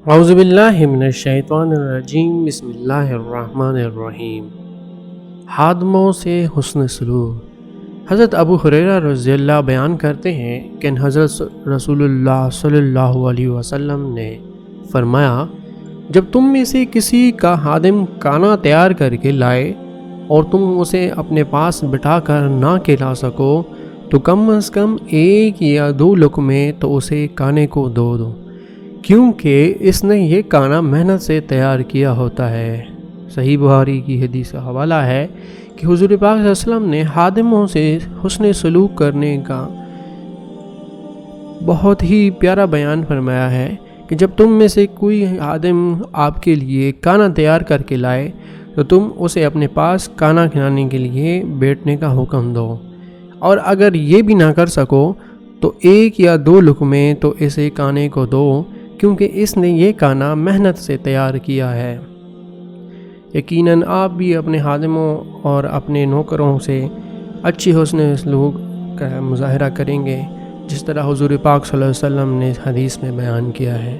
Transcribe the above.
اعوذ باللہ من الشیطان الرجیم، بسم اللہ الرحمن الرحیم۔ خادموں سے حسن سلوک۔ حضرت ابو ہریرہ رضی اللہ بیان کرتے ہیں کہ حضرت رسول اللہ صلی اللہ علیہ وسلم نے فرمایا، جب تم میں سے کسی کا خادم کھانا تیار کر کے لائے اور تم اسے اپنے پاس بٹھا کر نہ کھلا سکو تو کم از کم 1 یا 2 لقمے تو اسے کھانے کو دو، کیونکہ اس نے یہ کھانا محنت سے تیار کیا ہوتا ہے۔ صحیح بخاری کی حدیث کا حوالہ ہے کہ حضور پاک صلی اللہ علیہ وسلم نے خادموں سے حسن سلوک کرنے کا بہت ہی پیارا بیان فرمایا ہے کہ جب تم میں سے کوئی خادم آپ کے لیے کھانا تیار کر کے لائے تو تم اسے اپنے پاس کھانا کھلانے کے لیے بیٹھنے کا حکم دو، اور اگر یہ بھی نہ کر سکو تو 1 یا 2 لقمے تو اسے کھانے کو دو، کیونکہ اس نے یہ کھانا محنت سے تیار کیا ہے۔ یقیناً آپ بھی اپنے خادموں اور اپنے نوکروں سے اچھی حسن سلوک کا مظاہرہ کریں گے، جس طرح حضور پاک صلی اللہ علیہ وسلم نے حدیث میں بیان کیا ہے۔